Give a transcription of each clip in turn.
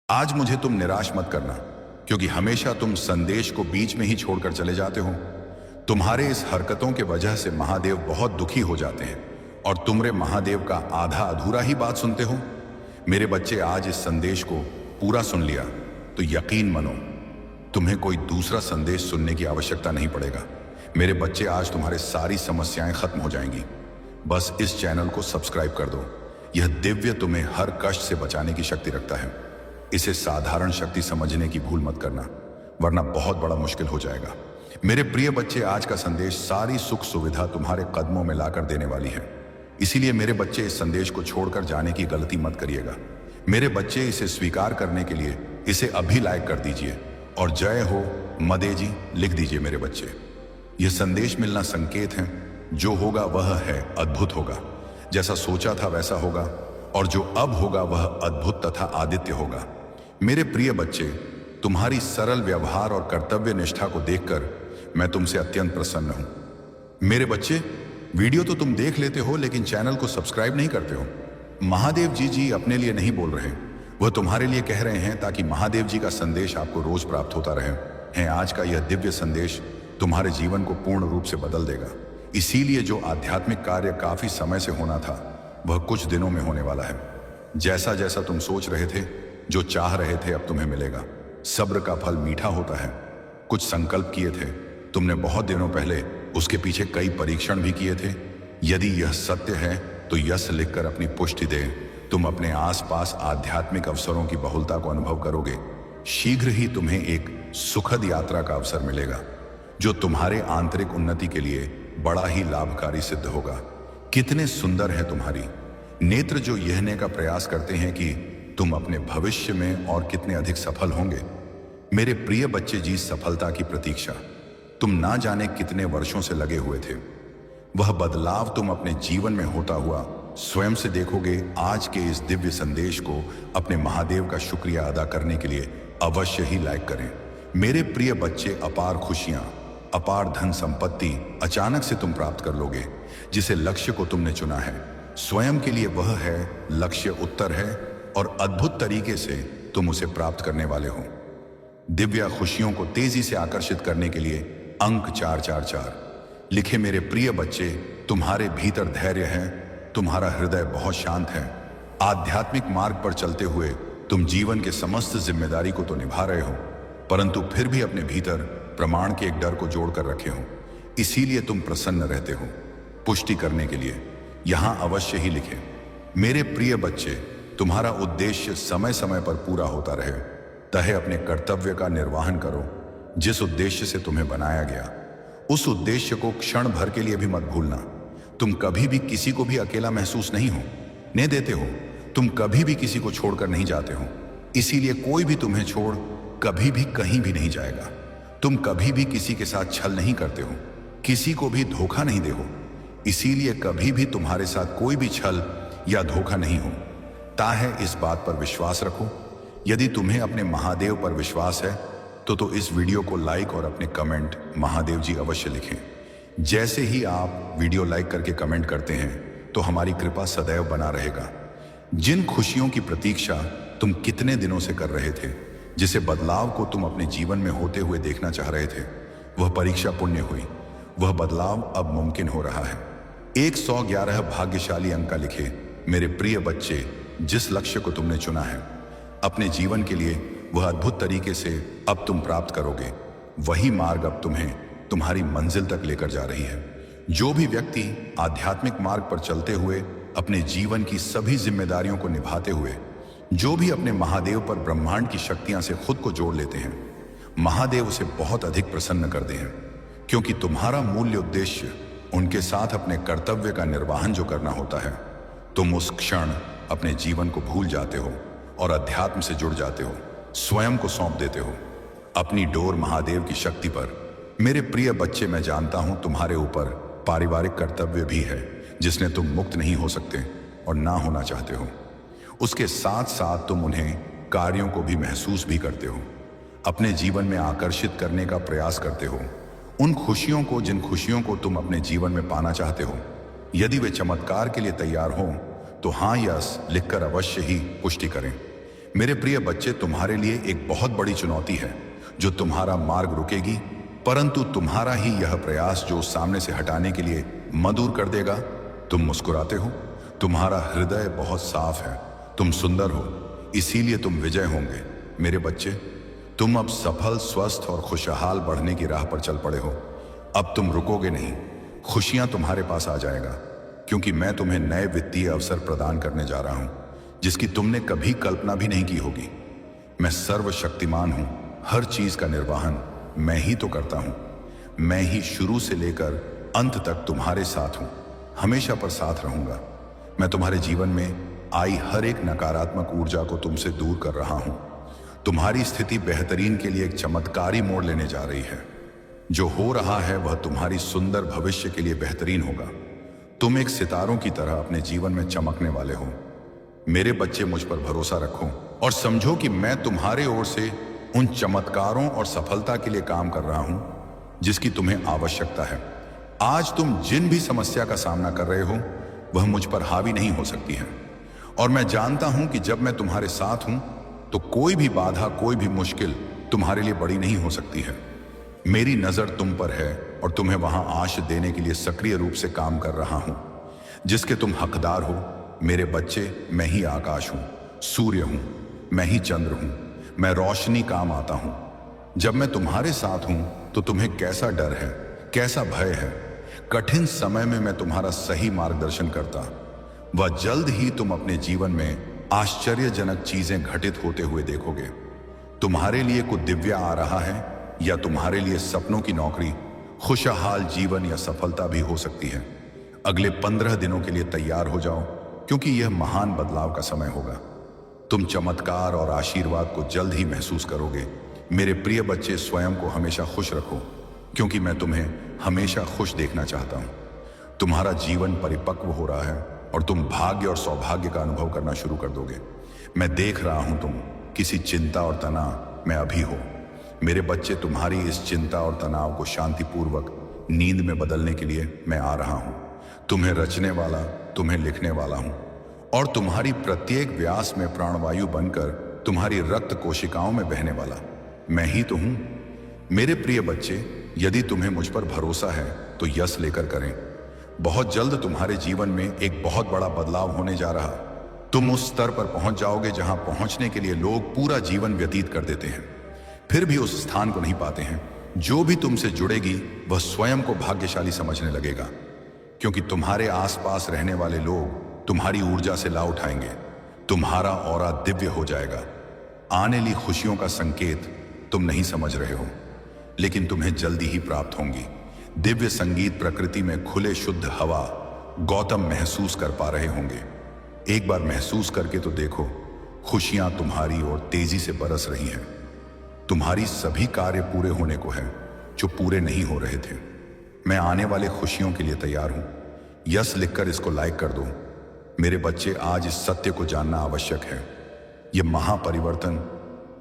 आज मुझे तुम निराश मत करना, क्योंकि हमेशा तुम संदेश को बीच में ही छोड़कर चले जाते हो। तुम्हारे इस हरकतों के वजह से महादेव बहुत दुखी हो जाते हैं और तुमरे महादेव का आधा अधूरा ही बात सुनते हो। मेरे बच्चे, आज इस संदेश को पूरा सुन लिया तो यकीन मानो तुम्हें कोई दूसरा संदेश सुनने की आवश्यकता नहीं पड़ेगा। मेरे बच्चे, आज तुम्हारी सारी समस्याएं खत्म हो जाएंगी। बस इस चैनल को सब्सक्राइब कर दो। यह दिव्य तुम्हें हर कष्ट से बचाने की शक्ति रखता है। इसे साधारण शक्ति समझने की भूल मत करना, वरना बहुत बड़ा मुश्किल हो जाएगा। मेरे प्रिय बच्चे, आज का संदेश सारी सुख सुविधा तुम्हारे कदमों में लाकर देने वाली है। इसीलिए मेरे बच्चे, इस संदेश को छोड़कर जाने की गलती मत करिएगा। मेरे बच्चे, इसे स्वीकार करने के लिए इसे अभी लाइक कर दीजिए और जय हो मदे जी लिख दीजिए। मेरे बच्चे, यह संदेश मिलना संकेत है। जो होगा वह है अद्भुत होगा। जैसा सोचा था वैसा होगा, और जो अब होगा वह अद्भुत तथा आदित्य होगा। मेरे प्रिय बच्चे, तुम्हारी सरल व्यवहार और कर्तव्य निष्ठा को देखकर मैं तुमसे अत्यंत प्रसन्न हूं। मेरे बच्चे, वीडियो तो तुम देख लेते हो, लेकिन चैनल को सब्सक्राइब नहीं करते हो। महादेव जी अपने लिए नहीं बोल रहे, वह तुम्हारे लिए कह रहे हैं, ताकि महादेव जी का संदेश आपको रोज प्राप्त होता रहे। आज का यह दिव्य संदेश तुम्हारे जीवन को पूर्ण रूप से बदल देगा। इसीलिए जो आध्यात्मिक कार्य काफी समय से होना था, वह कुछ दिनों में होने वाला है। जैसा जैसा तुम सोच रहे थे, जो चाह रहे थे, अब तुम्हें मिलेगा। सब्र का फल मीठा होता है। कुछ संकल्प किए थे तुमने बहुत दिनों पहले, उसके पीछे कई परीक्षण भी किए थे। यदि यह सत्य है तो यस लिखकर अपनी पुष्टि दे। तुम अपने आसपास आध्यात्मिक अवसरों की बहुलता को अनुभव करोगे। शीघ्र ही तुम्हें एक सुखद यात्रा का अवसर मिलेगा, जो तुम्हारे आंतरिक उन्नति के लिए बड़ा ही लाभकारी सिद्ध होगा। कितने सुंदर है तुम्हारी नेत्र, जो यहने का प्रयास करते हैं कि तुम अपने भविष्य में और कितने अधिक सफल होंगे। मेरे प्रिय बच्चे जी, सफलता की प्रतीक्षा तुम ना जाने कितने वर्षों से लगे हुए थे। वह बदलाव तुम अपने जीवन में होता हुआ स्वयं से देखोगे। आज के इस दिव्य संदेश को अपने महादेव का शुक्रिया अदा करने के लिए अवश्य ही लाइक करें। मेरे प्रिय बच्चे, अपार खुशियां, अपार धन संपत्ति अचानक से तुम प्राप्त कर लोगे। जिसे लक्ष्य को तुमने चुना है, स्वयं के लिए वह है लक्ष्य उत्तर है, और अद्भुत तरीके से तुम उसे प्राप्त करने वाले हो। दिव्य खुशियों को तेजी से आकर्षित करने के लिए अंक 444 लिखे। मेरे प्रिय बच्चे, तुम्हारे भीतर धैर्य है, तुम्हारा हृदय बहुत शांत है। आध्यात्मिक मार्ग पर चलते हुए तुम जीवन के समस्त जिम्मेदारी को तो निभा रहे हो, परंतु फिर भी अपने भीतर प्रमाण के एक डर को जोड़कर रखे हो। इसीलिए तुम प्रसन्न रहते हो। पुष्टि करने के लिए यहां अवश्य ही लिखें। मेरे प्रिय बच्चे, तुम्हारा उद्देश्य समय समय पर पूरा होता रहे। तहे अपने कर्तव्य का निर्वहन करो। जिस उद्देश्य से तुम्हें बनाया गया, उस उद्देश्य को क्षण भर के लिए भी मत भूलना। तुम कभी भी किसी को भी अकेला महसूस नहीं देते हो। तुम कभी भी किसी को छोड़कर नहीं जाते हो। इसीलिए कोई भी तुम्हें छोड़ कभी भी कहीं भी नहीं जाएगा। तुम कभी भी किसी के साथ छल नहीं करते हो, किसी को भी धोखा नहीं दे हो। इसीलिए कभी भी तुम्हारे साथ कोई भी छल या धोखा नहीं हो। ताहे इस बात पर विश्वास रखो। यदि तुम्हें अपने महादेव पर विश्वास है तो इस वीडियो को लाइक और अपने कमेंट महादेव जी अवश्य लिखें। जैसे ही आप वीडियो लाइक करके कमेंट करते हैं तो हमारी कृपा सदैव बना रहेगा। जिन खुशियों की प्रतीक्षा तुम कितने दिनों से कर रहे थे, जिसे बदलाव को तुम अपने जीवन में होते हुए देखना चाह रहे थे, वह परीक्षा पुण्य हुई। वह बदलाव अब मुमकिन हो रहा है। 111 भाग्यशाली अंक का लिखे। मेरे प्रिय बच्चे, जिस लक्ष्य को तुमने चुना है अपने जीवन के लिए, वह अद्भुत तरीके से अब तुम प्राप्त करोगे। वही मार्ग अब तुम्हें तुम्हारी मंजिल तक लेकर जा रही है। जो भी व्यक्ति आध्यात्मिक मार्ग पर चलते हुए अपने जीवन की सभी जिम्मेदारियों को निभाते हुए, जो भी अपने महादेव पर ब्रह्मांड की शक्तियां से खुद को जोड़ लेते हैं, महादेव उसे बहुत अधिक प्रसन्न करते हैं। क्योंकि तुम्हारा मूल्य उद्देश्य उनके साथ अपने कर्तव्य का निर्वहन जो करना होता है, तुम उस क्षण अपने जीवन को भूल जाते हो और अध्यात्म से जुड़ जाते हो। स्वयं को सौंप देते हो अपनी डोर महादेव की शक्ति पर। मेरे प्रिय बच्चे, मैं जानता हूं तुम्हारे ऊपर पारिवारिक कर्तव्य भी है, जिसने तुम मुक्त नहीं हो सकते और ना होना चाहते हो। उसके साथ साथ तुम उन्हें कार्यों को भी महसूस भी करते हो, अपने जीवन में आकर्षित करने का प्रयास करते हो। उन खुशियों को, जिन खुशियों को तुम अपने जीवन में पाना चाहते हो, यदि वे चमत्कार के लिए तैयार हो तो हाँ यस लिखकर अवश्य ही पुष्टि करें। मेरे प्रिय बच्चे, तुम्हारे लिए एक बहुत बड़ी चुनौती है जो तुम्हारा मार्ग रुकेगी, परंतु तुम्हारा ही यह प्रयास जो सामने से हटाने के लिए मधुर कर देगा। तुम मुस्कुराते हो, तुम्हारा हृदय बहुत साफ है, तुम सुंदर हो, इसीलिए तुम विजय होंगे। मेरे बच्चे, तुम अब सफल, स्वस्थ और खुशहाल बढ़ने की राह पर चल पड़े हो। अब तुम रुकोगे नहीं, खुशियां तुम्हारे पास आ जाएगा, क्योंकि मैं तुम्हें नए वित्तीय अवसर प्रदान करने जा रहा हूं जिसकी तुमने कभी कल्पना भी नहीं की होगी। मैं सर्वशक्तिमान हूं, हर चीज का निर्वहन मैं ही तो करता हूं। मैं ही शुरू से लेकर अंत तक तुम्हारे साथ हूं, हमेशा पर साथ रहूंगा। मैं तुम्हारे जीवन में आई हर एक नकारात्मक ऊर्जा को तुमसे दूर कर रहा हूं। तुम्हारी स्थिति बेहतरीन के लिए एक चमत्कारी मोड़ लेने जा रही है। जो हो रहा है वह तुम्हारी सुंदर भविष्य के लिए बेहतरीन होगा। तुम एक सितारों की तरह अपने जीवन में चमकने वाले हो। मेरे बच्चे, मुझ पर भरोसा रखो और समझो कि मैं तुम्हारे ओर से उन चमत्कारों और सफलता के लिए काम कर रहा हूं जिसकी तुम्हें आवश्यकता है। आज तुम जिन भी समस्या का सामना कर रहे हो वह मुझ पर हावी नहीं हो सकती है, और मैं जानता हूं कि जब मैं तुम्हारे साथ हूं तो कोई भी बाधा, कोई भी मुश्किल तुम्हारे लिए बड़ी नहीं हो सकती है। मेरी नजर तुम पर है और तुम्हें वहां आश देने के लिए सक्रिय रूप से काम कर रहा हूं जिसके तुम हकदार हो। मेरे बच्चे, मैं ही आकाश हूं, सूर्य हूं, मैं ही चंद्र हूं, मैं रोशनी काम आता हूं। जब मैं तुम्हारे साथ हूं तो तुम्हें कैसा डर है, कैसा भय है। कठिन समय में मैं तुम्हारा सही मार्गदर्शन करता। वह जल्द ही तुम अपने जीवन में आश्चर्यजनक चीजें घटित होते हुए देखोगे। तुम्हारे लिए कुछ दिव्य आ रहा है, या तुम्हारे लिए सपनों की नौकरी, खुशहाल जीवन या सफलता भी हो सकती है। अगले 15 दिनों के लिए तैयार हो जाओ, क्योंकि यह महान बदलाव का समय होगा। तुम चमत्कार और आशीर्वाद को जल्द ही महसूस करोगे। मेरे प्रिय बच्चे, स्वयं को हमेशा खुश रखो, क्योंकि मैं तुम्हें हमेशा खुश देखना चाहता हूं। तुम्हारा जीवन परिपक्व हो रहा है और तुम भाग्य और सौभाग्य का अनुभव करना शुरू कर दोगे। मैं देख रहा हूं तुम किसी चिंता और तनाव में अभी हो। मेरे बच्चे, तुम्हारी इस चिंता और तनाव को शांतिपूर्वक नींद में बदलने के लिए मैं आ रहा हूं। तुम्हें रचने वाला, तुम्हें लिखने वाला हूं, और तुम्हारी प्रत्येक व्यास में प्राणवायु बनकर तुम्हारी रक्त कोशिकाओं में बहने वाला मैं ही तो हूं। मेरे प्रिय बच्चे, यदि तुम्हें मुझ पर भरोसा है तो यश लेकर करें। बहुत जल्द तुम्हारे जीवन में एक बहुत बड़ा बदलाव होने जा रहा। तुम उस स्तर पर पहुंच जाओगे जहां पहुंचने के लिए लोग पूरा जीवन व्यतीत कर देते हैं, फिर भी उस स्थान को नहीं पाते हैं। जो भी तुमसे जुड़ेगी वह स्वयं को भाग्यशाली समझने लगेगा, क्योंकि तुम्हारे आसपास रहने वाले लोग तुम्हारी ऊर्जा से ला उठाएंगे। तुम्हारा ऑरा दिव्य हो जाएगा। आने वाली खुशियों का संकेत तुम नहीं समझ रहे हो, लेकिन तुम्हें जल्दी ही प्राप्त होंगी। दिव्य संगीत, प्रकृति में खुले शुद्ध हवा, गौतम महसूस कर पा रहे होंगे। एक बार महसूस करके तो देखो, खुशियां तुम्हारी ओर तेजी से बरस रही हैं। तुम्हारी सभी कार्य पूरे होने को है जो पूरे नहीं हो रहे थे। मैं आने वाले खुशियों के लिए तैयार हूं। यस लिखकर इसको लाइक कर दो। मेरे बच्चे, आज इस सत्य को जानना आवश्यक है। यह महापरिवर्तन,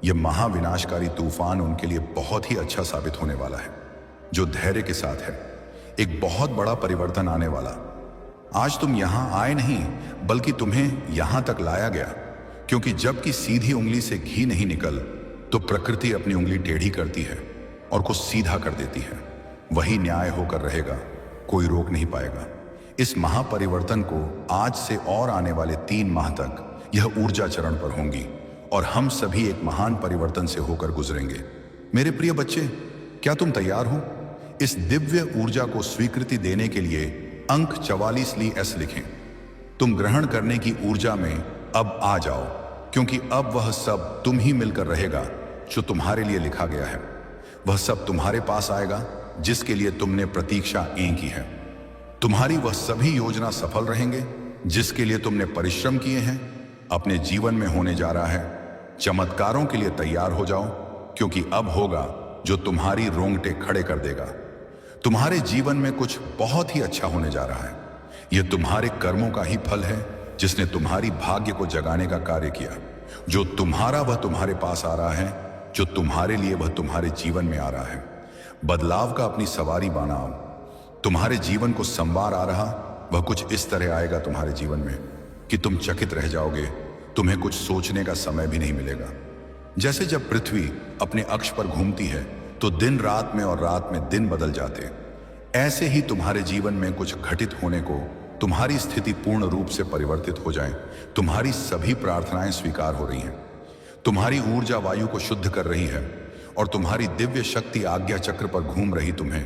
यह महाविनाशकारी तूफान उनके लिए बहुत ही अच्छा साबित होने वाला है जो धैर्य के साथ है। एक बहुत बड़ा परिवर्तन आने वाला। आज तुम यहां आए नहीं, बल्कि तुम्हें यहां तक लाया गया, क्योंकि जबकि सीधी उंगली से घी नहीं निकल तो प्रकृति अपनी उंगली टेढ़ी करती है और कुछ सीधा कर देती है। वही न्याय होकर रहेगा, कोई रोक नहीं पाएगा। इस महापरिवर्तन को आज से और आने वाले 3 माह तक यह ऊर्जा चरण पर होंगी और हम सभी एक महान परिवर्तन से होकर गुजरेंगे। मेरे प्रिय बच्चे, क्या तुम तैयार हो? इस दिव्य ऊर्जा को स्वीकृति देने के लिए अंक 44 ली एस लिखें। तुम ग्रहण करने की ऊर्जा में अब आ जाओ, क्योंकि अब वह सब तुम ही मिलकर रहेगा जो तुम्हारे लिए लिखा गया है। वह सब तुम्हारे पास आएगा जिसके लिए तुमने प्रतीक्षा की है। तुम्हारी वह सभी योजना सफल रहेंगे जिसके लिए तुमने परिश्रम किए हैं। अपने जीवन में होने जा रहा है चमत्कारों के लिए तैयार हो जाओ, क्योंकि अब होगा जो तुम्हारी रोंगटे खड़े कर देगा। तुम्हारे जीवन में कुछ बहुत ही अच्छा होने जा रहा है। यह तुम्हारे कर्मों का ही फल है जिसने तुम्हारी भाग्य को जगाने का कार्य किया। जो तुम्हारा वह तुम्हारे पास आ रहा है, जो तुम्हारे लिए वह तुम्हारे जीवन में आ रहा है। बदलाव का अपनी सवारी बनाओ। तुम्हारे जीवन को संवार आ रहा, वह कुछ इस तरह आएगा तुम्हारे जीवन में कि तुम चकित रह जाओगे। तुम्हें कुछ सोचने का समय भी नहीं मिलेगा। जैसे जब पृथ्वी अपने अक्ष पर घूमती है तो दिन रात में और रात में दिन बदल जाते, ऐसे ही तुम्हारे जीवन में कुछ घटित होने को तुम्हारी स्थिति पूर्ण रूप से परिवर्तित हो जाए। तुम्हारी सभी प्रार्थनाएं स्वीकार हो रही हैं, तुम्हारी ऊर्जा वायु को शुद्ध कर रही है और तुम्हारी दिव्य शक्ति आज्ञा चक्र पर घूम रही तुम्हें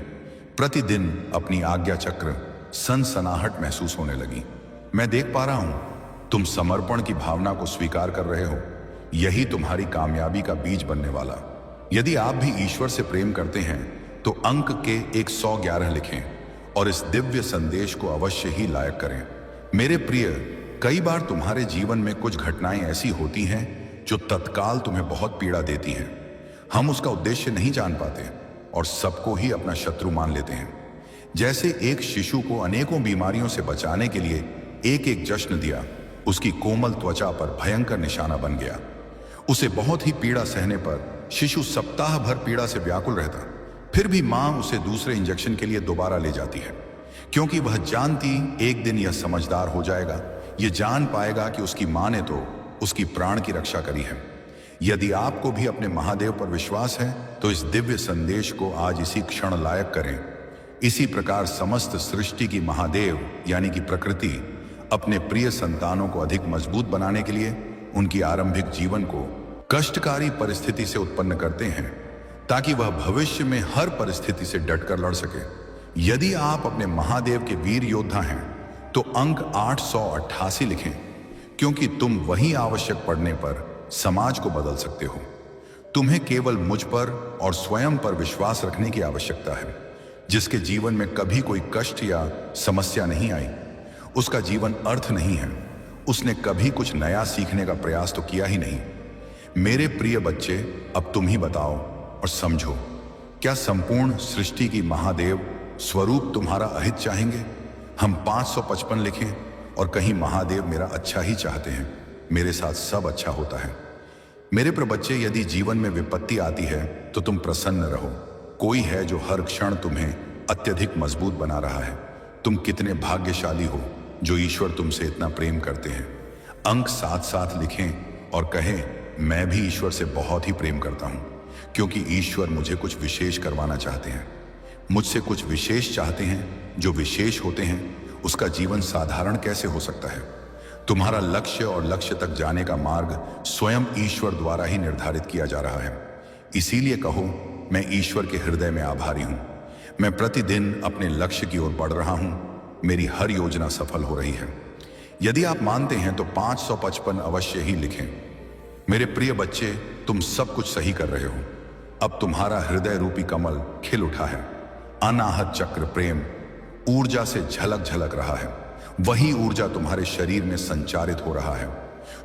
प्रतिदिन अपनी आज्ञा चक्र सनसनाहट महसूस होने लगी। मैं देख पा रहा हूं तुम समर्पण की भावना को स्वीकार कर रहे हो। यही तुम्हारी कामयाबी का बीज बनने वाला। यदि आप भी ईश्वर से प्रेम करते हैं तो अंक के 111 लिखें और इस दिव्य संदेश को अवश्य ही लायक करें। मेरे प्रिय, कई बार तुम्हारे जीवन में कुछ घटनाएं ऐसी होती हैं जो तत्काल तुम्हें बहुत पीड़ा देती हैं। हम उसका उद्देश्य नहीं जान पाते और सबको ही अपना शत्रु मान लेते हैं। जैसे एक शिशु को अनेकों बीमारियों से बचाने के लिए एक एक जश्न दिया, उसकी कोमल त्वचा पर भयंकर निशाना बन गया। उसे बहुत ही पीड़ा सहने पर शिशु सप्ताह भर पीड़ा से व्याकुल रहता, फिर भी मां उसे दूसरे इंजेक्शन के लिए दोबारा ले जाती है, क्योंकि वह जानती एक दिन यह समझदार हो जाएगा, यह जान पाएगा कि उसकी मां ने तो उसकी प्राण की रक्षा करी है। यदि आपको भी अपने महादेव पर विश्वास है तो इस दिव्य संदेश को आज इसी क्षण लायक करें। इसी प्रकार समस्त सृष्टि की महादेव यानी कि प्रकृति अपने प्रिय संतानों को अधिक मजबूत बनाने के लिए उनकी आरंभिक जीवन को कष्टकारी परिस्थिति से उत्पन्न करते हैं, ताकि वह भविष्य में हर परिस्थिति से डटकर लड़ सके। यदि आप अपने महादेव के वीर योद्धा हैं तो अंक 888 लिखें, क्योंकि तुम वही आवश्यक पड़ने पर समाज को बदल सकते हो। तुम्हें केवल मुझ पर और स्वयं पर विश्वास रखने की आवश्यकता है। जिसके जीवन में कभी कोई कष्ट या समस्या नहीं आई, उसका जीवन अर्थ नहीं है। उसने कभी कुछ नया सीखने का प्रयास तो किया ही नहीं। मेरे प्रिय बच्चे, अब तुम ही बताओ और समझो, क्या संपूर्ण सृष्टि की महादेव स्वरूप तुम्हारा अहित चाहेंगे? हम 555 लिखें और कहीं महादेव मेरा अच्छा ही चाहते हैं, मेरे साथ सब अच्छा होता है। मेरे प्रिय बच्चे, यदि जीवन में विपत्ति आती है तो तुम प्रसन्न रहो। कोई है जो हर क्षण तुम्हें अत्यधिक मजबूत बना रहा है। तुम कितने भाग्यशाली हो जो ईश्वर तुमसे इतना प्रेम करते हैं। अंक 7 लिखें और कहें, मैं भी ईश्वर से बहुत ही प्रेम करता हूं, क्योंकि ईश्वर मुझे कुछ विशेष करवाना चाहते हैं। मुझसे कुछ विशेष चाहते हैं। जो विशेष होते हैं उसका जीवन साधारण कैसे हो सकता है? तुम्हारा लक्ष्य और लक्ष्य तक जाने का मार्ग स्वयं ईश्वर द्वारा ही निर्धारित किया जा रहा है। इसीलिए कहो, मैं ईश्वर के हृदय में आभारी हूं। मैं प्रतिदिन अपने लक्ष्य की ओर बढ़ रहा हूं। मेरी हर योजना सफल हो रही है। यदि आप मानते हैं तो 555 अवश्य ही लिखें। मेरे प्रिय बच्चे, तुम सब कुछ सही कर रहे हो। अब तुम्हारा हृदय रूपी कमल खिल उठा है। अनाहत चक्र प्रेम ऊर्जा से झलक झलक रहा है। वही ऊर्जा तुम्हारे शरीर में संचारित हो रहा है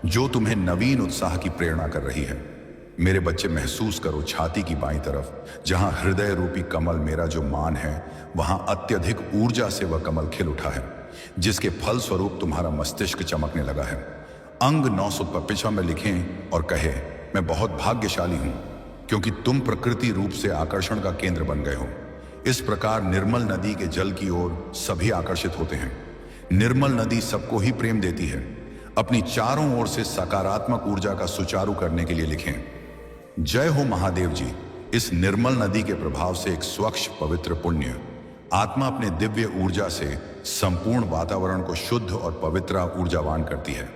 जो तुम्हें नवीन उत्साह की प्रेरणा कर रही है। मेरे बच्चे, महसूस करो छाती की बाईं तरफ, जहां हृदय रूपी कमल मेरा जो मान है, वहां अत्यधिक ऊर्जा से वह कमल खिल उठा है, जिसके फल स्वरूप तुम्हारा मस्तिष्क चमकने लगा है। अंग 955 में लिखें और कहे, मैं बहुत भाग्यशाली हूं, क्योंकि तुम प्रकृति रूप से आकर्षण का केंद्र बन गए हो। इस प्रकार निर्मल नदी के जल की ओर सभी आकर्षित होते हैं। निर्मल नदी सबको ही प्रेम देती है। अपनी चारों ओर से सकारात्मक ऊर्जा का सुचारू करने के लिए लिखें, जय हो महादेव जी। इस निर्मल नदी के प्रभाव से एक स्वच्छ पवित्र पुण्य आत्मा अपने दिव्य ऊर्जा से संपूर्ण वातावरण को शुद्ध और पवित्र ऊर्जावान करती है।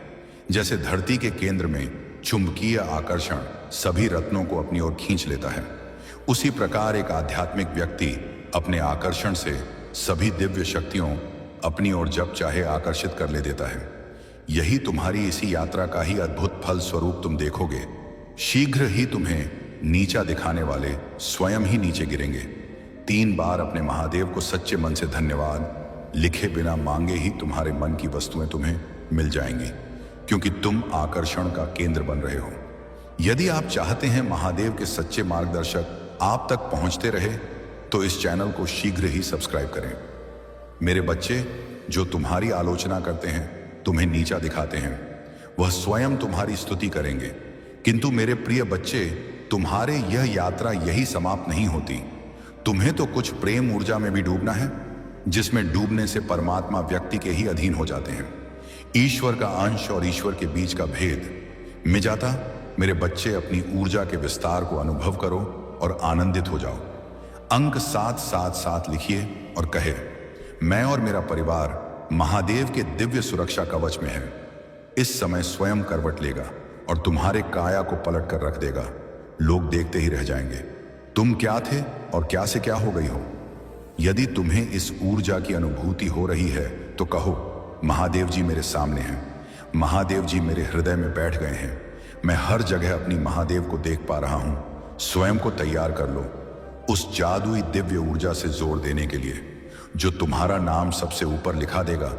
जैसे धरती के केंद्र में चुंबकीय आकर्षण सभी रत्नों को अपनी ओर खींच लेता है, उसी प्रकार एक आध्यात्मिक व्यक्ति अपने आकर्षण से सभी दिव्य शक्तियों अपनी ओर जब चाहे आकर्षित कर ले देता है। यही तुम्हारी इसी यात्रा का ही अद्भुत फल स्वरूप तुम देखोगे। शीघ्र ही तुम्हें नीचा दिखाने वाले स्वयं ही नीचे गिरेंगे। 3 बार अपने महादेव को सच्चे मन से धन्यवाद लिखे बिना मांगे ही तुम्हारे मन की वस्तुएं तुम्हें मिल जाएंगी, क्योंकि तुम आकर्षण का केंद्र बन रहे हो। यदि आप चाहते हैं महादेव के सच्चे मार्गदर्शक आप तक पहुंचते रहे तो इस चैनल को शीघ्र ही सब्सक्राइब करें। मेरे बच्चे, जो तुम्हारी आलोचना करते हैं, तुम्हें नीचा दिखाते हैं, वह स्वयं तुम्हारी स्तुति करेंगे। किंतु मेरे प्रिय बच्चे, तुम्हारे यह यात्रा यही समाप्त नहीं होती। तुम्हें तो कुछ प्रेम ऊर्जा में भी डूबना है, जिसमें डूबने से परमात्मा व्यक्ति के ही अधीन हो जाते हैं। ईश्वर का अंश और ईश्वर के बीच का भेद मिजाता, मेरे बच्चे अपनी ऊर्जा के विस्तार को अनुभव करो और आनंदित हो जाओ। अंक 777 लिखिए और कहे, मैं और मेरा परिवार महादेव के दिव्य सुरक्षा कवच में है। इस समय स्वयं करवट लेगा और तुम्हारे काया को पलट कर रख देगा। लोग देखते ही रह जाएंगे, तुम क्या थे और क्या से क्या हो गई हो। यदि तुम्हें इस ऊर्जा की अनुभूति हो रही है तो कहो, महादेव जी मेरे सामने हैं, महादेव जी मेरे हृदय में बैठ गए हैं। मैं हर जगह अपनी महादेव को देख पा रहा हूं। स्वयं को तैयार कर लो उस जादुई दिव्य ऊर्जा से जोर देने के लिए, जो तुम्हारा नाम सबसे ऊपर लिखा देगा।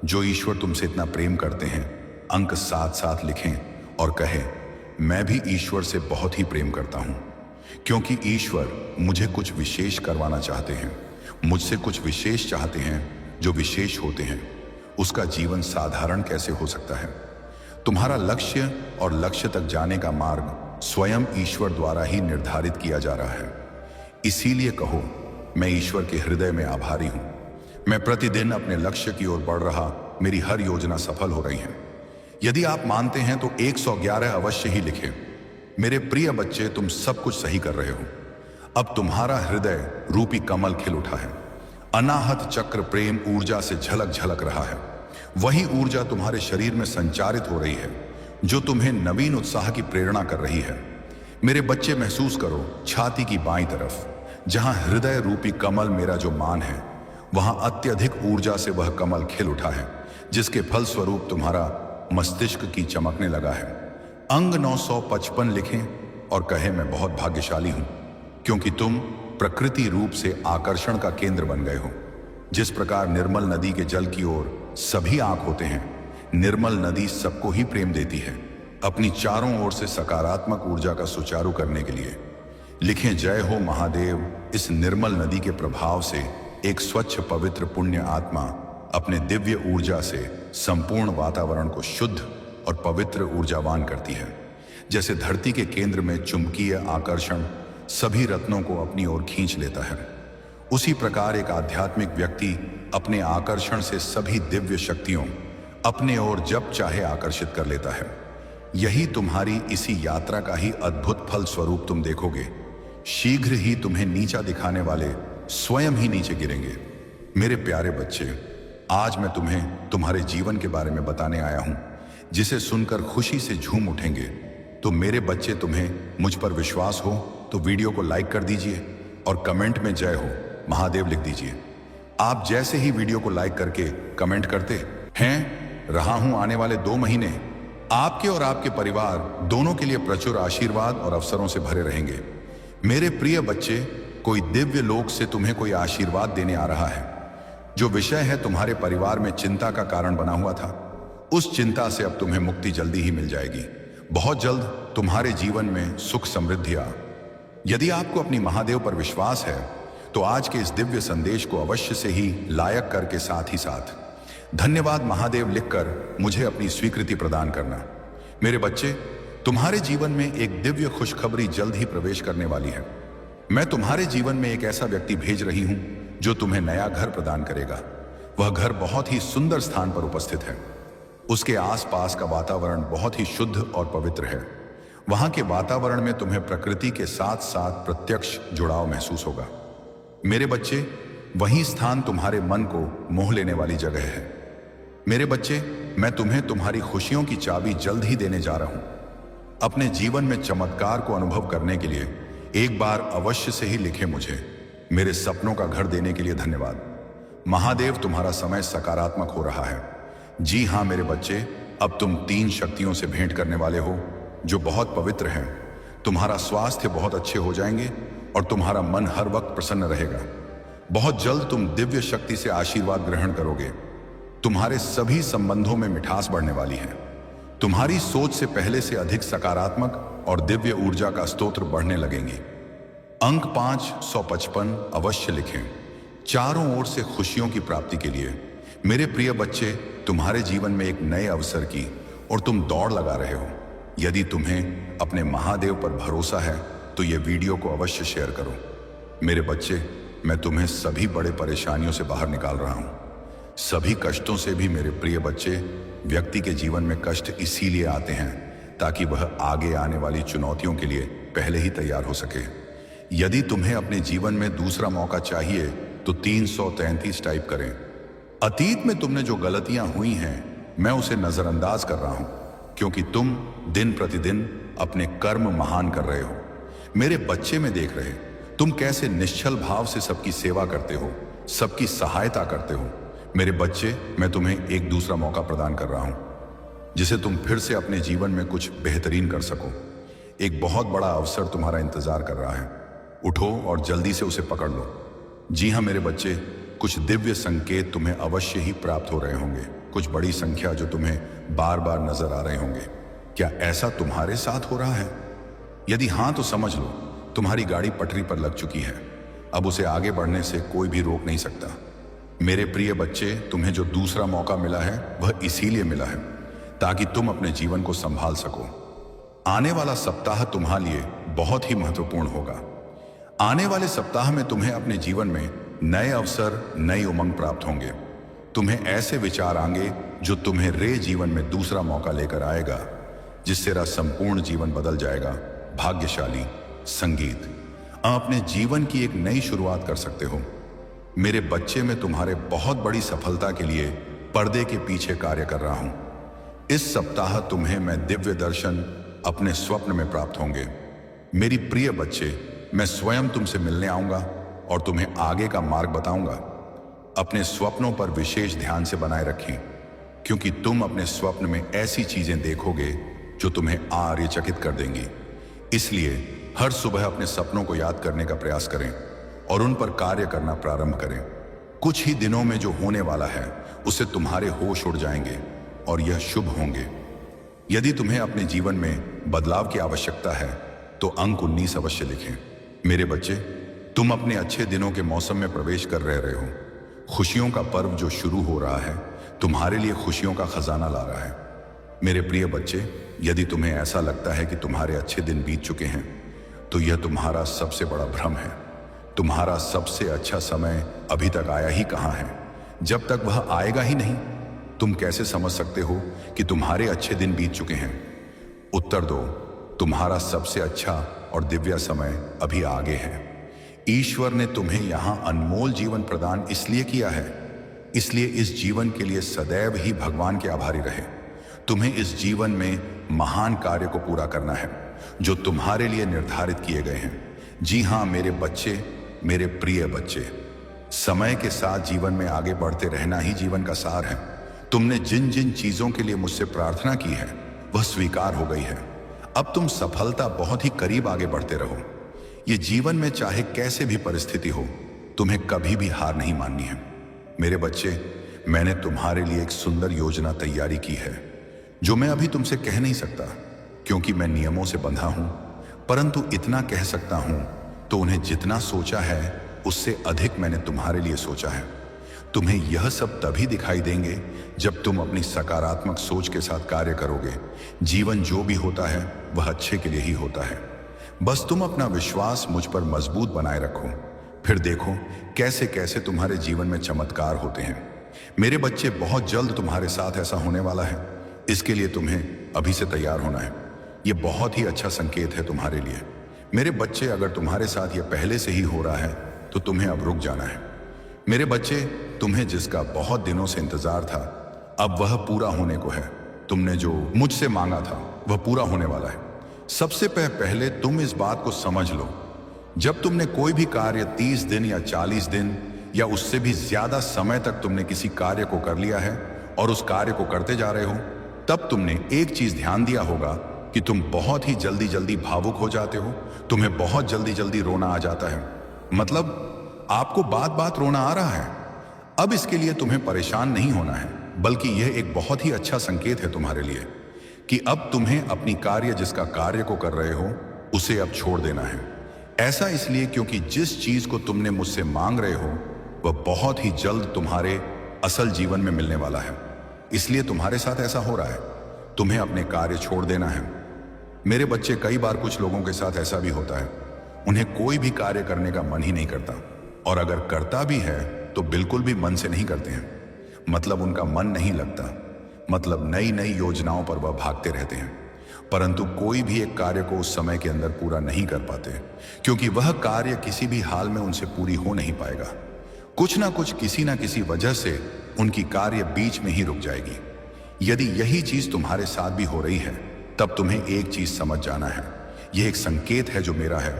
जो ईश्वर तुमसे इतना प्रेम करते हैं, अंक 7-7 लिखें और कहें, मैं भी ईश्वर से बहुत ही प्रेम करता हूं, क्योंकि ईश्वर मुझे कुछ विशेष करवाना चाहते हैं। मुझसे कुछ विशेष चाहते हैं। जो विशेष होते हैं उसका जीवन साधारण कैसे हो सकता है। तुम्हारा लक्ष्य और लक्ष्य तक जाने का मार्ग स्वयं ईश्वर द्वारा ही निर्धारित किया जा रहा है। इसीलिए कहो, मैं ईश्वर के हृदय में आभारी हूं। मैं प्रतिदिन अपने लक्ष्य की ओर बढ़ रहा, मेरी हर योजना सफल हो रही है। यदि आप मानते हैं तो 111 अवश्य ही लिखें। मेरे प्रिय बच्चे, तुम सब कुछ सही कर रहे हो। अब तुम्हारा हृदय रूपी कमल खिल उठा है। अनाहत चक्र प्रेम ऊर्जा से झलक झलक रहा है। वही ऊर्जा तुम्हारे शरीर में संचारित हो रही है, जो तुम्हें नवीन उत्साह की प्रेरणा कर रही है। मेरे बच्चे, महसूस करो छाती की बाईं तरफ, जहां हृदय रूपी कमल मेरा जो मान है, वहां अत्यधिक ऊर्जा से वह कमल खिल उठा है, जिसके फलस्वरूप तुम्हारा मस्तिष्क की चमकने लगा है। अंग 955 लिखें और कहें, मैं बहुत भाग्यशाली हूं, क्योंकि तुम प्रकृति रूप से आकर्षण का केंद्र बन गए हो। जिस प्रकार निर्मल नदी के जल की ओर सभी आंख होते हैं, निर्मल नदी सबको ही प्रेम देती है, अपनी चारों ओर से सकारात्मक ऊर्जा का सुचारू करने के लिए। लिखें, जय हो महादेव। इस निर्मल नदी के प्रभाव से एक स्वच्छ पवित्र पुण्य आत्मा अपने दिव्य ऊर्जा से संपूर्ण वातावरण को शुद्ध और पवित्र ऊर्जावान करती है। जैसे धरती के केंद्र में चुंबकीय आकर्षण सभी रत्नों को अपनी ओर खींच लेता है, उसी प्रकार एक आध्यात्मिक व्यक्ति अपने आकर्षण से सभी दिव्य शक्तियों अपने ओर जब चाहे आकर्षित कर लेता है। यही तुम्हारी इसी यात्रा का ही अद्भुत फल स्वरूप तुम देखोगे। शीघ्र ही तुम्हें नीचा दिखाने वाले स्वयं ही नीचे गिरेंगे। मेरे प्यारे बच्चे, आज मैं तुम्हें तुम्हारे जीवन के बारे में बताने आया हूं, जिसे सुनकर खुशी से झूम उठेंगे। तो मेरे बच्चे, तुम्हें मुझ पर विश्वास हो तो वीडियो को लाइक कर दीजिए और कमेंट में जय हो महादेव लिख दीजिए। आप जैसे ही वीडियो को लाइक करके कमेंट करते हैं, रहा हूं आने वाले 2 महीने आपके और आपके परिवार दोनों के लिए प्रचुर आशीर्वाद और अवसरों से भरे रहेंगे। मेरे प्रिय बच्चे, कोई दिव्य लोक से तुम्हें कोई आशीर्वाद देने आ रहा है। जो विषय है तुम्हारे परिवार में चिंता का कारण बना हुआ था, उस चिंता से अब तुम्हें मुक्ति जल्दी ही मिल जाएगी। बहुत जल्द तुम्हारे जीवन में सुख समृद्धि आ। यदि आपको अपनी महादेव पर विश्वास है तो आज के इस दिव्य संदेश को अवश्य से ही लायक करके साथ ही साथ धन्यवाद महादेव लिखकर मुझे अपनी स्वीकृति प्रदान करना। मेरे बच्चे, तुम्हारे जीवन में एक दिव्य खुशखबरी जल्द ही प्रवेश करने वाली है। मैं तुम्हारे जीवन में एक ऐसा व्यक्ति भेज रही हूं जो तुम्हें नया घर प्रदान करेगा। वह घर बहुत ही सुंदर स्थान पर उपस्थित है। उसके आसपास का वातावरण बहुत ही शुद्ध और पवित्र है। वहां के वातावरण में तुम्हें प्रकृति के साथ साथ प्रत्यक्ष जुड़ाव महसूस होगा। मेरे बच्चे, वही स्थान तुम्हारे मन को मोह लेने वाली जगह है। मेरे बच्चे, मैं तुम्हें तुम्हारी खुशियों की चाबी जल्द ही देने जा रहा हूं। अपने जीवन में चमत्कार को अनुभव करने के लिए एक बार अवश्य से ही लिखें मुझे, मेरे सपनों का घर देने के लिए धन्यवाद। महादेव, तुम्हारा समय सकारात्मक हो रहा है। जी हां मेरे बच्चे, अब तुम 3 शक्तियों से भेंट करने वाले हो जो बहुत पवित्र हैं। तुम्हारा स्वास्थ्य बहुत अच्छे हो जाएंगे और तुम्हारा मन हर वक्त प्रसन्न रहेगा। बहुत जल्द तुम दिव्य शक्ति से आशीर्वाद ग्रहण करोगे। तुम्हारे सभी संबंधों में मिठास बढ़ने वाली है। तुम्हारी सोच से पहले से अधिक सकारात्मक और दिव्य ऊर्जा का स्तोत्र बढ़ने लगेंगे। अंक 555 अवश्य लिखें। चारों ओर से खुशियों की प्राप्ति के लिए मेरे प्रिय बच्चे, तुम्हारे जीवन में एक नए अवसर की और तुम दौड़ लगा रहे हो। यदि तुम्हें अपने महादेव पर भरोसा है तो ये वीडियो को अवश्य शेयर करो। मेरे बच्चे, मैं तुम्हें सभी बड़े परेशानियों से बाहर निकाल रहा हूं, सभी कष्टों से भी। मेरे प्रिय बच्चे, व्यक्ति के जीवन में कष्ट इसीलिए आते हैं ताकि वह आगे आने वाली चुनौतियों के लिए पहले ही तैयार हो सके। यदि तुम्हें अपने जीवन में दूसरा मौका चाहिए तो 333 टाइप करें। अतीत में तुमने जो गलतियां हुई हैं मैं उसे नजरअंदाज कर रहा हूं, क्योंकि तुम दिन प्रतिदिन अपने कर्म महान कर रहे हो। मेरे बच्चे में देख रहे तुम कैसे निश्चल भाव से सबकी सेवा करते हो, सबकी सहायता करते हो। मेरे बच्चे, मैं तुम्हें एक दूसरा मौका प्रदान कर रहा हूं जिसे तुम फिर से अपने जीवन में कुछ बेहतरीन कर सको। एक बहुत बड़ा अवसर तुम्हारा इंतजार कर रहा है। उठो और जल्दी से उसे पकड़ लो। जी हाँ मेरे बच्चे, कुछ दिव्य संकेत तुम्हें अवश्य ही प्राप्त हो रहे होंगे, कुछ बड़ी संख्या जो तुम्हें बार बार नजर आ रहे होंगे। क्या ऐसा तुम्हारे साथ हो रहा है? यदि हाँ तो समझ लो तुम्हारी गाड़ी पटरी पर लग चुकी है। अब उसे आगे बढ़ने से कोई भी रोक नहीं सकता। मेरे प्रिय बच्चे, तुम्हें जो दूसरा मौका मिला है वह इसीलिए मिला है ताकि तुम अपने जीवन को संभाल सको। आने वाला सप्ताह तुम्हारे लिए बहुत ही महत्वपूर्ण होगा। आने वाले सप्ताह में तुम्हें अपने जीवन में नए अवसर, नई उमंग प्राप्त होंगे। तुम्हें ऐसे विचार आएंगे जो तुम्हें रे जीवन में दूसरा मौका लेकर आएगा, जिससे तेरा संपूर्ण जीवन बदल जाएगा। भाग्यशाली संगीत, अपने जीवन की एक नई शुरुआत कर सकते हो। मेरे बच्चे, मैं तुम्हारे बहुत बड़ी सफलता के लिए पर्दे के पीछे कार्य कर रहा हूं। इस सप्ताह तुम्हें मैं दिव्य दर्शन अपने स्वप्न में प्राप्त होंगे। मेरी प्रिय बच्चे, मैं स्वयं तुमसे मिलने आऊंगा और तुम्हें आगे का मार्ग बताऊंगा। अपने स्वप्नों पर विशेष ध्यान से बनाए रखें, क्योंकि तुम अपने स्वप्न में ऐसी चीजें देखोगे जो तुम्हें आश्चर्यचकित कर देंगी। इसलिए हर सुबह अपने सपनों को याद करने का प्रयास करें और उन पर कार्य करना प्रारंभ करें। कुछ ही दिनों में जो होने वाला है उससे तुम्हारे होश उड़ जाएंगे और यह शुभ होंगे। यदि तुम्हें अपने जीवन में बदलाव की आवश्यकता है तो अंक 19 अवश्य लिखें। मेरे बच्चे, तुम अपने अच्छे दिनों के मौसम में प्रवेश कर रहे हो। खुशियों का पर्व जो शुरू हो रहा है तुम्हारे लिए खुशियों का खजाना ला रहा है। मेरे प्रिय बच्चे, यदि तुम्हें ऐसा लगता है कि तुम्हारे अच्छे दिन बीत चुके हैं तो यह तुम्हारा सबसे बड़ा भ्रम है। तुम्हारा सबसे अच्छा समय अभी तक आया ही कहां है। जब तक वह आएगा ही नहीं, तुम कैसे समझ सकते हो कि तुम्हारे अच्छे दिन बीत चुके हैं? उत्तर दो, तुम्हारा सबसे अच्छा और दिव्य समय अभी आगे है। ईश्वर ने तुम्हें यहां अनमोल जीवन प्रदान इसलिए किया है, इसलिए इस जीवन के लिए सदैव ही भगवान के आभारी रहे। तुम्हें इस जीवन में महान कार्य को पूरा करना है जो तुम्हारे लिए निर्धारित किए गए हैं। जी हां मेरे बच्चे, मेरे प्रिय बच्चे, समय के साथ जीवन में आगे बढ़ते रहना ही जीवन का सार है। तुमने जिन जिन चीजों के लिए मुझसे प्रार्थना की है वह स्वीकार हो गई है। अब तुम सफलता बहुत ही करीब आगे बढ़ते रहो। ये जीवन में चाहे कैसे भी परिस्थिति हो, तुम्हें कभी भी हार नहीं माननी है। मेरे बच्चे, मैंने तुम्हारे लिए एक सुंदर योजना तैयारी की है जो मैं अभी तुमसे कह नहीं सकता, क्योंकि मैं नियमों से बंधा हूं। परंतु इतना कह सकता हूं तो उन्हें जितना सोचा है उससे अधिक मैंने तुम्हारे लिए सोचा है। तुम्हें यह सब तभी दिखाई देंगे जब तुम अपनी सकारात्मक सोच के साथ कार्य करोगे। जीवन जो भी होता है वह अच्छे के लिए ही होता है। बस तुम अपना विश्वास मुझ पर मजबूत बनाए रखो, फिर देखो कैसे कैसे तुम्हारे जीवन में चमत्कार होते हैं। मेरे बच्चे, बहुत जल्द तुम्हारे साथ ऐसा होने वाला है। इसके लिए तुम्हें अभी से तैयार होना है। यह बहुत ही अच्छा संकेत है तुम्हारे लिए। मेरे बच्चे, अगर तुम्हारे साथ यह पहले से ही हो रहा है तो तुम्हें अब रुक जाना है। मेरे बच्चे, तुम्हें जिसका बहुत दिनों से इंतजार था अब वह पूरा होने को है। तुमने जो मुझसे मांगा था वह पूरा होने वाला है। सबसे पहले तुम इस बात को समझ लो, जब तुमने कोई भी कार्य 30 दिन या 40 दिन या उससे भी ज्यादा समय तक तुमने किसी कार्य को कर लिया है और उस कार्य को करते जा रहे हो, तब तुमने एक चीज ध्यान दिया होगा कि तुम बहुत ही जल्दी जल्दी भावुक हो जाते हो। तुम्हें बहुत जल्दी जल्दी रोना आ जाता है। मतलब आपको बात बात रोना आ रहा है। अब इसके लिए तुम्हें परेशान नहीं होना है, बल्कि यह एक बहुत ही अच्छा संकेत है तुम्हारे लिए कि अब तुम्हें अपनी कार्य जिसका कार्य को कर रहे हो उसे अब छोड़ देना है। ऐसा इसलिए क्योंकि जिस चीज को तुमने मुझसे मांग रहे हो वह बहुत ही जल्द तुम्हारे असल जीवन में मिलने वाला है। इसलिए तुम्हारे साथ ऐसा हो रहा है। तुम्हें अपने कार्य छोड़ देना है। मेरे बच्चे, कई बार कुछ लोगों के साथ ऐसा भी होता है, उन्हें कोई भी कार्य करने का मन ही नहीं करता, और अगर करता भी है तो बिल्कुल भी मन से नहीं करते हैं। मतलब उनका मन नहीं लगता, मतलब नई नई योजनाओं पर वह भागते रहते हैं। परंतु कोई भी एक कार्य को उस समय के अंदर पूरा नहीं कर पाते, क्योंकि वह कार्य किसी भी हाल में उनसे पूरी हो नहीं पाएगा। कुछ ना कुछ किसी ना किसी वजह से उनकी कार्य बीच में ही रुक जाएगी। यदि यही चीज तुम्हारे साथ भी हो रही है, तब तुम्हें एक चीज समझ जाना है। यह एक संकेत है जो मेरा है।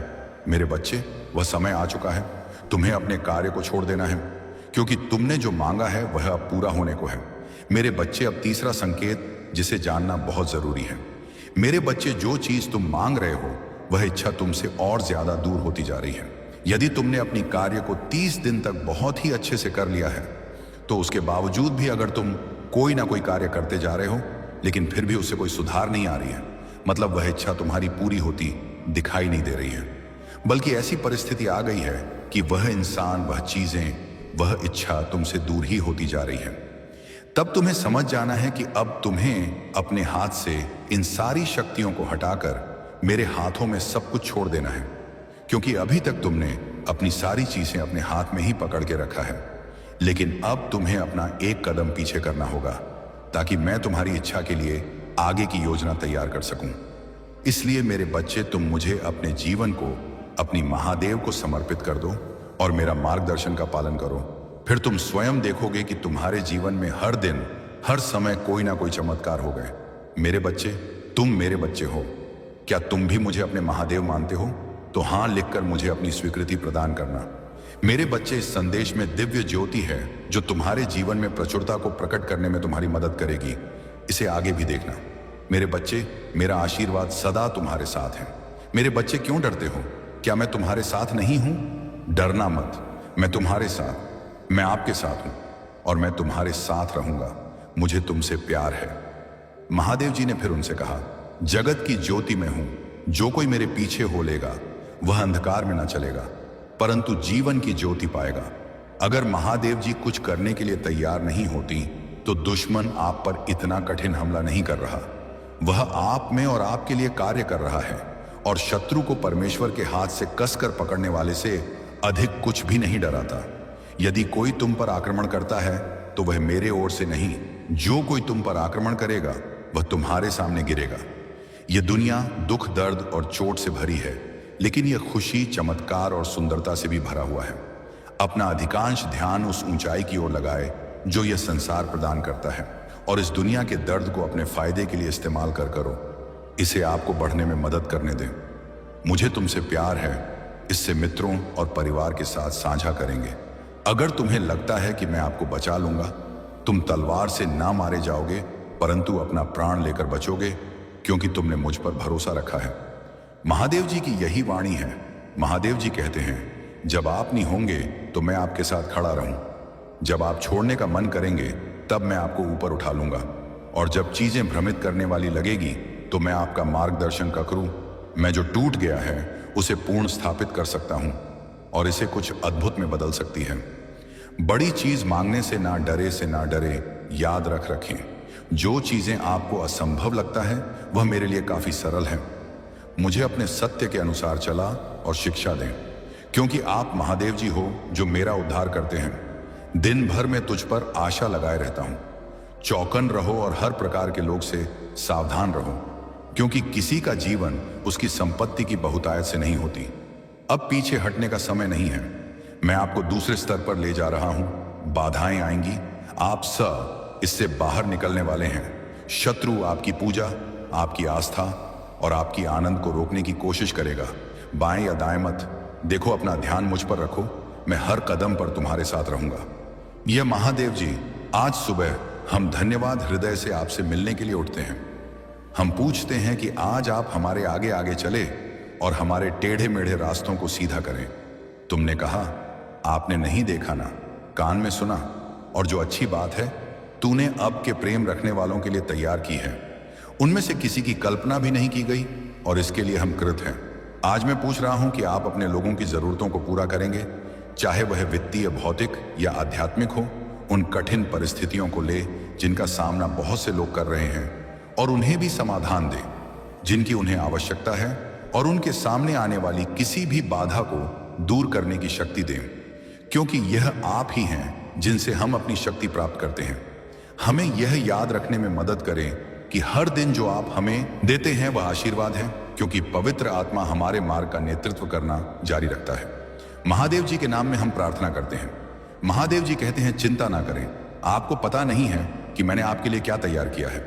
मेरे बच्चे, वह समय आ चुका है। तुम्हें अपने कार्य को छोड़ देना है, क्योंकि तुमने जो मांगा है वह अब पूरा होने को है। मेरे बच्चे, अब तीसरा संकेत जिसे जानना बहुत जरूरी है। मेरे बच्चे, जो चीज तुम मांग रहे हो वह इच्छा तुमसे और ज्यादा दूर होती जा रही है। यदि तुमने अपनी कार्य को 30 दिन तक बहुत ही अच्छे से कर लिया है, तो उसके बावजूद भी अगर तुम कोई ना कोई कार्य करते जा रहे हो, लेकिन फिर भी उससे कोई सुधार नहीं आ रही है, मतलब वह इच्छा तुम्हारी पूरी होती दिखाई नहीं दे रही है। बल्कि ऐसी परिस्थिति आ गई है कि वह इंसान, वह चीजें, वह इच्छा तुमसे दूर ही होती जा रही है। तब तुम्हें समझ जाना है कि अब तुम्हें अपने हाथ से इन सारी शक्तियों को हटाकर मेरे हाथों में सब कुछ छोड़ देना है, क्योंकि अभी तक तुमने अपनी सारी चीजें अपने हाथ में ही पकड़ के रखा है। लेकिन अब तुम्हें अपना एक कदम पीछे करना होगा, ताकि मैं तुम्हारी इच्छा के लिए आगे की योजना तैयार कर सकूं। इसलिए मेरे बच्चे, तुम मुझे अपने जीवन को अपनी महादेव को समर्पित कर दो और मेरा मार्गदर्शन का पालन करो। फिर तुम स्वयं देखोगे कि तुम्हारे जीवन में हर दिन, हर समय कोई ना कोई चमत्कार हो गए। मेरे बच्चे, तुम मेरे बच्चे हो। क्या तुम भी मुझे अपने महादेव मानते हो? तो हाँ लिखकर मुझे अपनी स्वीकृति प्रदान करना। मेरे बच्चे, इस संदेश में दिव्य ज्योति है जो तुम्हारे जीवन में प्रचुरता को प्रकट करने में तुम्हारी मदद करेगी। इसे आगे भी देखना। मेरे बच्चे, मेरा आशीर्वाद सदा तुम्हारे साथ है। मेरे बच्चे, क्यों डरते हो? क्या मैं तुम्हारे साथ नहीं हूं? डरना मत, मैं तुम्हारे साथ, मैं आपके साथ हूं और मैं तुम्हारे साथ रहूंगा। मुझे तुमसे प्यार है। महादेव जी ने फिर उनसे कहा, जगत की ज्योति में हूं। जो कोई मेरे पीछे हो लेगा वह अंधकार में ना चलेगा, परंतु जीवन की ज्योति पाएगा। अगर महादेव जी कुछ करने के लिए तैयार नहीं होती, तो दुश्मन आप पर इतना कठिन हमला नहीं कर रहा। वह आप में और आपके लिए कार्य कर रहा है, और शत्रु को परमेश्वर के हाथ से कसकर पकड़ने वाले से अधिक कुछ भी नहीं डराता। यदि कोई तुम पर आक्रमण करता है, तो वह मेरे ओर से नहीं, जो कोई तुम पर आक्रमण करेगा वह तुम्हारे सामने गिरेगा। यह दुनिया दुख, दर्द और चोट से भरी है, लेकिन यह खुशी, चमत्कार और सुंदरता से भी भरा हुआ है। अपना अधिकांश ध्यान उस ऊंचाई की ओर लगाए जो यह संसार प्रदान करता है, और इस दुनिया के दर्द को अपने फायदे के लिए इस्तेमाल कर करो। इसे आपको बढ़ने में मदद करने दें। मुझे तुमसे प्यार है, इससे मित्रों और परिवार के साथ साझा करेंगे। अगर तुम्हें लगता है कि मैं आपको बचा लूंगा, तुम तलवार से ना मारे जाओगे, परंतु अपना प्राण लेकर बचोगे, क्योंकि तुमने मुझ पर भरोसा रखा है। महादेव जी की यही वाणी है। महादेव जी कहते हैं, जब आप नहीं होंगे तो मैं आपके साथ खड़ा रहूं। जब आप छोड़ने का मन करेंगे, तब मैं आपको ऊपर उठा लूंगा, और जब चीजें भ्रमित करने वाली लगेगी, तो मैं आपका मार्गदर्शन करूं। मैं जो टूट गया है उसे पूर्ण स्थापित कर सकता हूं, और इसे कुछ अद्भुत में बदल सकती है। बड़ी चीज मांगने से ना डरे, याद रखें, जो चीजें आपको असंभव लगता है वह मेरे लिए काफी सरल है। मुझे अपने सत्य के अनुसार चला और शिक्षा दें, क्योंकि आप महादेव जी हो जो मेरा उद्धार करते हैं। दिन भर मैं तुझ पर आशा लगाए रहता हूं। चौकन रहो और हर प्रकार के लोग से सावधान रहो, क्योंकि किसी का जीवन उसकी संपत्ति की बहुतायत से नहीं होती। अब पीछे हटने का समय नहीं है। मैं आपको दूसरे स्तर पर ले जा रहा हूं। बाधाएं आएंगी, आप सब इससे बाहर निकलने वाले हैं। शत्रु आपकी पूजा, आपकी आस्था और आपकी आनंद को रोकने की कोशिश करेगा। बाएं या दाएं मत देखो, अपना ध्यान मुझ पर रखो। मैं हर कदम पर तुम्हारे साथ रहूंगा। यह महादेव जी, आज सुबह हम धन्यवाद हृदय से आपसे मिलने के लिए उठते हैं। हम पूछते हैं कि आज आप हमारे आगे आगे चले और हमारे टेढ़े मेढ़े रास्तों को सीधा करें। तुमने कहा, आपने नहीं देखा ना, कान में सुना, और जो अच्छी बात है तूने अब के प्रेम रखने वालों के लिए तैयार की है, उनमें से किसी की कल्पना भी नहीं की गई, और इसके लिए हम कृत हैं। आज मैं पूछ रहा हूं कि आप अपने लोगों की जरूरतों को पूरा करेंगे, चाहे वह वित्तीय, भौतिक या आध्यात्मिक हो। उन कठिन परिस्थितियों को ले जिनका सामना बहुत से लोग कर रहे हैं, और उन्हें भी समाधान दे जिनकी उन्हें आवश्यकता है, और उनके सामने आने वाली किसी भी बाधा को दूर करने की शक्ति दें, क्योंकि यह आप ही हैं जिनसे हम अपनी शक्ति प्राप्त करते हैं। हमें यह याद रखने में मदद करें कि हर दिन जो आप हमें देते हैं वह आशीर्वाद है, क्योंकि पवित्र आत्मा हमारे मार्ग का नेतृत्व करना जारी रखता है। महादेव जी के नाम में हम प्रार्थना करते हैं। महादेव जी कहते हैं, चिंता ना करें, आपको पता नहीं है कि मैंने आपके लिए क्या तैयार किया है।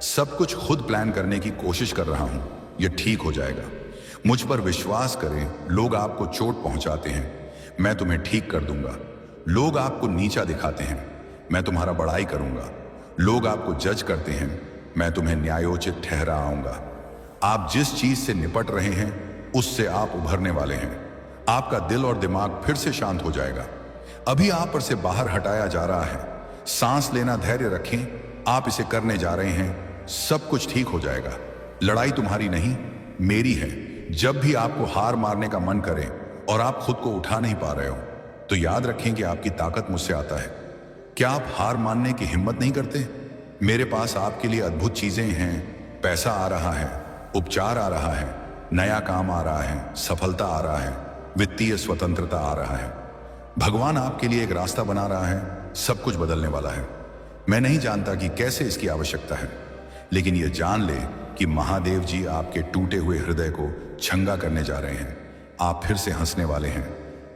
सब कुछ खुद प्लान करने की कोशिश कर रहा हूं, यह ठीक हो जाएगा। मुझ पर विश्वास करें। लोग आपको चोट पहुंचाते हैं, मैं तुम्हें ठीक कर दूंगा। लोग आपको नीचा दिखाते हैं, मैं तुम्हारा बड़ाई करूंगा। लोग आपको जज करते हैं, मैं तुम्हें न्यायोचित ठहराऊंगा। आप जिस चीज से निपट रहे हैं उससे आप उभरने वाले हैं। आपका दिल और दिमाग फिर से शांत हो जाएगा। अभी आप पर से बाहर हटाया जा रहा है। सांस लेना, धैर्य रखें, आप इसे करने जा रहे हैं। सब कुछ ठीक हो जाएगा। लड़ाई तुम्हारी नहीं, मेरी है। जब भी आपको हार मारने का मन करे और आप खुद को उठा नहीं पा रहे हो, तो याद रखें कि आपकी ताकत मुझसे आता है। क्या आप हार मानने की हिम्मत नहीं करते? मेरे पास आपके लिए अद्भुत चीजें हैं। पैसा आ रहा है, उपचार आ रहा है, नया काम आ रहा है, सफलता आ रहा है, वित्तीय स्वतंत्रता आ रहा है। भगवान आपके लिए एक रास्ता बना रहा है। सब कुछ बदलने वाला है। मैं नहीं जानता कि कैसे इसकी आवश्यकता है, लेकिन यह जान ले कि महादेव जी आपके टूटे हुए हृदय को छंगा करने जा रहे हैं। आप फिर से हंसने वाले हैं,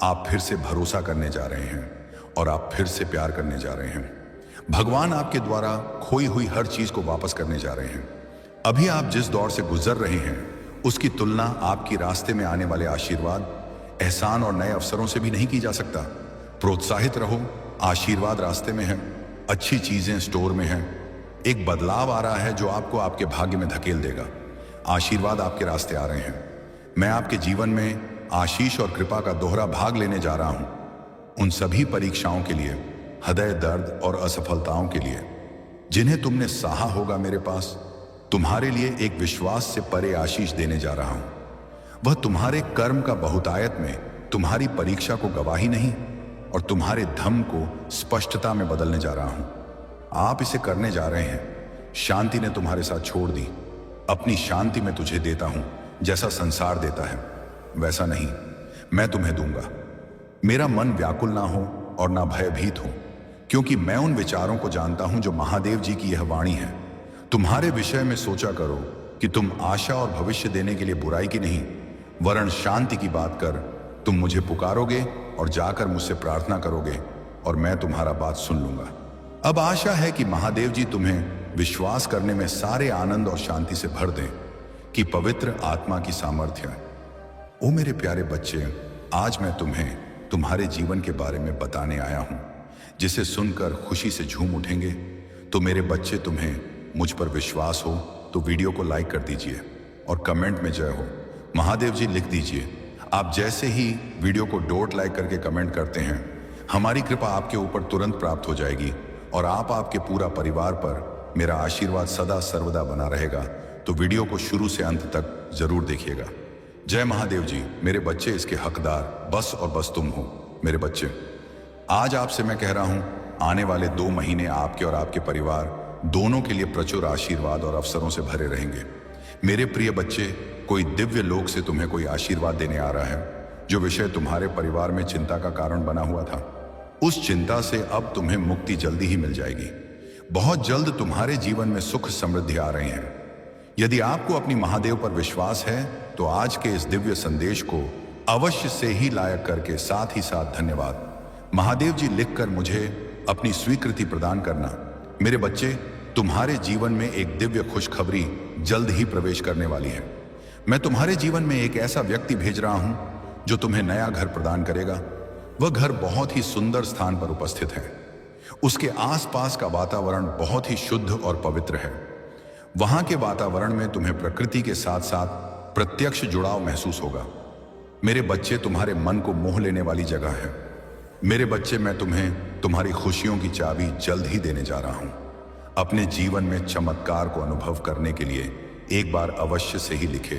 आप फिर से भरोसा करने जा रहे हैं और आप फिर से प्यार करने जा रहे हैं। भगवान आपके द्वारा खोई हुई हर चीज को वापस करने जा रहे हैं। अभी आप जिस दौर से गुजर रहे हैं उसकी तुलना आपकी रास्ते में आने वाले आशीर्वाद, एहसान और नए अवसरों से भी नहीं की जा सकता। प्रोत्साहित रहो, आशीर्वाद रास्ते में है, अच्छी चीजें स्टोर में हैं। एक बदलाव आ रहा है जो आपको आपके भाग्य में धकेल देगा। आशीर्वाद आपके रास्ते आ रहे हैं। मैं आपके जीवन में आशीष और कृपा का दोहरा भाग लेने जा रहा हूं। उन सभी परीक्षाओं के लिए, हृदय दर्द और असफलताओं के लिए जिन्हें तुमने सहा होगा, मेरे पास तुम्हारे लिए एक विश्वास से परे आशीष देने जा रहा हूं। वह तुम्हारे कर्म का बहुतायत में तुम्हारी परीक्षा को गवाही नहीं और तुम्हारे धम्म को स्पष्टता में बदलने जा रहा हूं। आप इसे करने जा रहे हैं। शांति ने तुम्हारे साथ छोड़ दी। अपनी शांति मैं तुझे देता हूं, जैसा संसार देता है वैसा नहीं, मैं तुम्हें दूंगा। मेरा मन व्याकुल ना हो और ना भयभीत हो, क्योंकि मैं उन विचारों को जानता हूं जो महादेव जी की यह वाणी है। तुम्हारे विषय में सोचा करो कि तुम आशा और भविष्य देने के लिए बुराई की नहीं, वरन शांति की बात कर तुम मुझे पुकारोगे और जाकर मुझसे प्रार्थना करोगे और मैं तुम्हारा बात सुन लूंगा। अब आशा है कि महादेव जी तुम्हें विश्वास करने में सारे आनंद और शांति से भर दें कि पवित्र आत्मा की सामर्थ्य। ओ मेरे प्यारे बच्चे, आज मैं तुम्हें तुम्हारे जीवन के बारे में बताने आया हूं, जिसे सुनकर खुशी से झूम उठेंगे। तो मेरे बच्चे, तुम्हें मुझ पर विश्वास हो तो वीडियो को लाइक कर दीजिए और कमेंट में जय हो महादेव जी लिख दीजिए। आप जैसे ही वीडियो को डॉट लाइक करके कमेंट करते हैं, हमारी कृपा आपके ऊपर तुरंत प्राप्त हो जाएगी और आपके पूरा परिवार पर मेरा आशीर्वाद सदा सर्वदा बना रहेगा। तो वीडियो को शुरू से अंत तक जरूर देखिएगा। जय महादेव जी। मेरे बच्चे, इसके हकदार बस और बस तुम हो। मेरे बच्चे, आज आपसे मैं कह रहा हूं, आने वाले 2 महीने आपके और आपके परिवार दोनों के लिए प्रचुर आशीर्वाद और अवसरों से भरे रहेंगे। मेरे प्रिय बच्चे, कोई दिव्य लोक से तुम्हें कोई आशीर्वाद देने आ रहा है। जो विषय तुम्हारे परिवार में चिंता का कारण बना हुआ था, उस चिंता से अब तुम्हें मुक्ति जल्दी ही मिल जाएगी। बहुत जल्द तुम्हारे जीवन में सुख समृद्धि आ रहे हैं। यदि आपको अपनी महादेव पर विश्वास है तो आज के इस दिव्य संदेश को अवश्य से ही लायक करके साथ ही साथ धन्यवाद महादेव जी लिखकर मुझे अपनी स्वीकृति प्रदान करना। मेरे बच्चे, तुम्हारे जीवन में एक दिव्य खुशखबरी जल्द ही प्रवेश करने वाली है। मैं तुम्हारे जीवन में एक ऐसा व्यक्ति भेज रहा हूं जो तुम्हें नया घर प्रदान करेगा। वह घर बहुत ही सुंदर स्थान पर उपस्थित है। उसके आसपास का वातावरण बहुत ही शुद्ध और पवित्र है। वहां के वातावरण में तुम्हें प्रकृति के साथ साथ प्रत्यक्ष जुड़ाव महसूस होगा। मेरे बच्चे, तुम्हारे मन को मोह लेने वाली जगह है। मेरे बच्चे, मैं तुम्हें तुम्हारी खुशियों की चाबी जल्द ही देने जा रहा हूं। अपने जीवन में चमत्कार को अनुभव करने के लिए एक बार अवश्य से ही लिखे